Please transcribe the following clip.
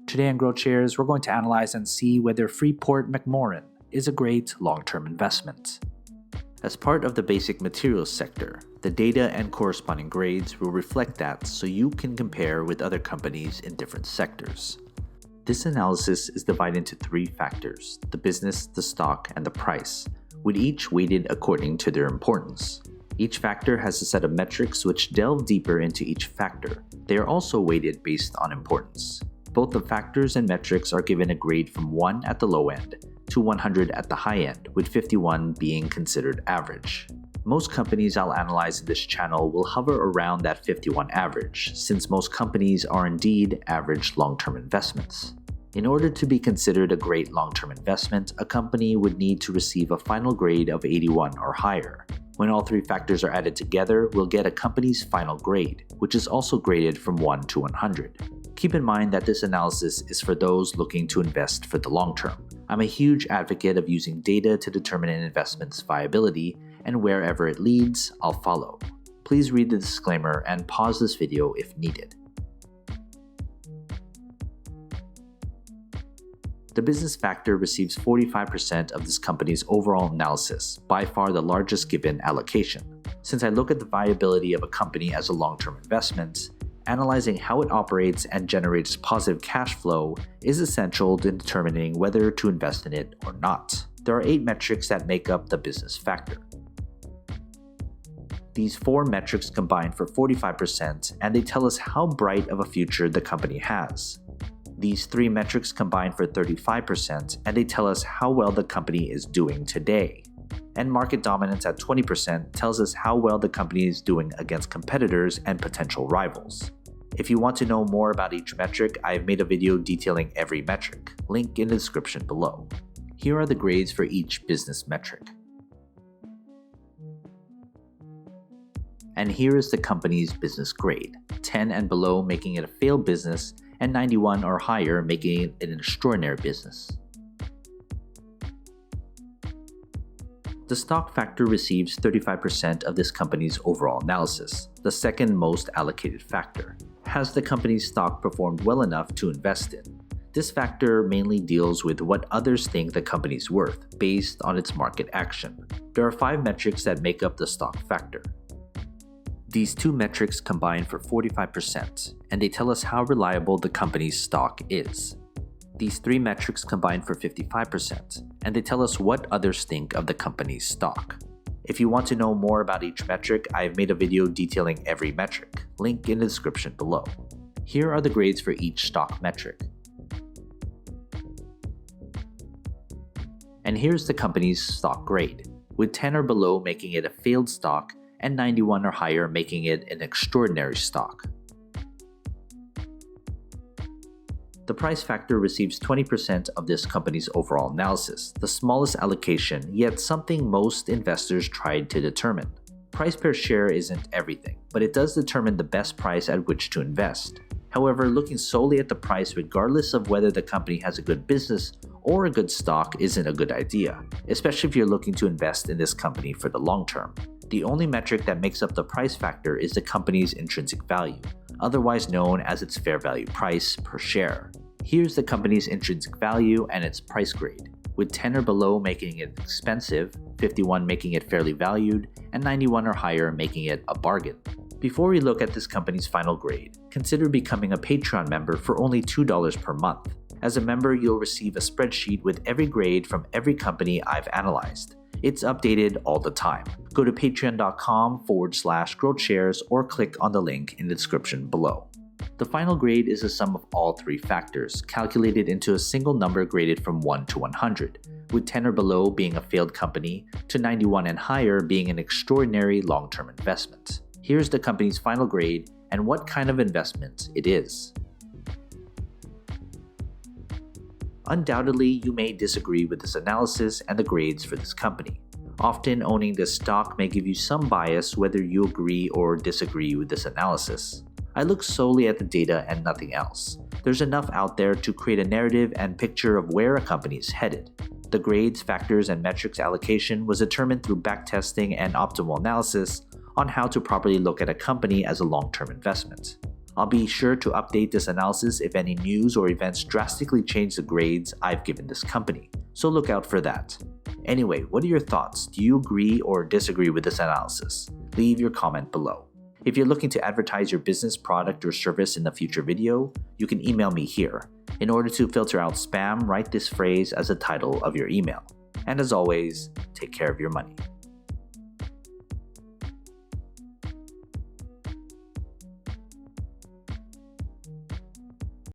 Today on GrowthShares, we're going to analyze and see whether Freeport-McMoran is a great long-term investment. As part of the basic materials sector, the data and corresponding grades will reflect that so you can compare with other companies in different sectors. This analysis is divided into three factors: the business, the stock, and the price, with each weighted according to their importance. Each factor has a set of metrics which delve deeper into each factor. They are also weighted based on importance. Both the factors and metrics are given a grade from 1 at the low end to 100 at the high end, with 51 being considered average. Most companies I'll analyze in this channel will hover around that 51 average, since most companies are indeed average long-term investments. In order to be considered a great long-term investment, a company would need to receive a final grade of 81 or higher. When all three factors are added together, we'll get a company's final grade, which is also graded from 1 to 100. Keep in mind that this analysis is for those looking to invest for the long term. I'm a huge advocate of using data to determine an investment's viability, and wherever it leads, I'll follow. Please read the disclaimer and pause this video if needed. The business factor receives 45% of this company's overall analysis, by far the largest given allocation. Since I look at the viability of a company as a long-term investment, analyzing how it operates and generates positive cash flow is essential in determining whether to invest in it or not. There are 8 metrics that make up the business factor. These 4 metrics combine for 45%, and they tell us how bright of a future the company has. These 3 metrics combine for 35%, and they tell us how well the company is doing today. And market dominance at 20% tells us how well the company is doing against competitors and potential rivals. If you want to know more about each metric, I have made a video detailing every metric, link in the description below. Here are the grades for each business metric. And here is the company's business grade: 10 and below making it a failed business, and 91 or higher making it an extraordinary business. The stock factor receives 35% of this company's overall analysis, the second most allocated factor. Has the company's stock performed well enough to invest in? This factor mainly deals with what others think the company is worth, based on its market action. There are 5 metrics that make up the stock factor. These 2 metrics combine for 45%, and they tell us how reliable the company's stock is. These 3 metrics combine for 55%, and they tell us what others think of the company's stock. If you want to know more about each metric, I have made a video detailing every metric, link in the description below. Here are the grades for each stock metric. And here's the company's stock grade, with 10 or below making it a failed stock, and 91 or higher making it an extraordinary stock. The price factor receives 20% of this company's overall analysis, the smallest allocation, yet something most investors tried to determine. Price per share isn't everything, but it does determine the best price at which to invest. However, looking solely at the price regardless of whether the company has a good business or a good stock isn't a good idea, especially if you're looking to invest in this company for the long term. The only metric that makes up the price factor is the company's intrinsic value, otherwise known as its fair value price per share. Here's the company's intrinsic value and its price grade, with 10 or below making it expensive, 51 making it fairly valued, and 91 or higher making it a bargain. Before we look at this company's final grade, consider becoming a Patreon member for only $2 per month. As a member, you'll receive a spreadsheet with every grade from every company I've analyzed. It's updated all the time. Go to patreon.com/growthshares or click on the link in the description below. The final grade is the sum of all 3 factors, calculated into a single number graded from 1 to 100, with 10 or below being a failed company, to 91 and higher being an extraordinary long-term investment. Here's the company's final grade and what kind of investment it is. Undoubtedly, you may disagree with this analysis and the grades for this company. Often, owning this stock may give you some bias whether you agree or disagree with this analysis. I look solely at the data and nothing else. There's enough out there to create a narrative and picture of where a company is headed. The grades, factors, and metrics allocation was determined through backtesting and optimal analysis on how to properly look at a company as a long-term investment. I'll be sure to update this analysis if any news or events drastically change the grades I've given this company, so look out for that. Anyway, what are your thoughts? Do you agree or disagree with this analysis? Leave your comment below. If you're looking to advertise your business, product, or service in a future video, you can email me here. In order to filter out spam, write this phrase as the title of your email. And as always, take care of your money.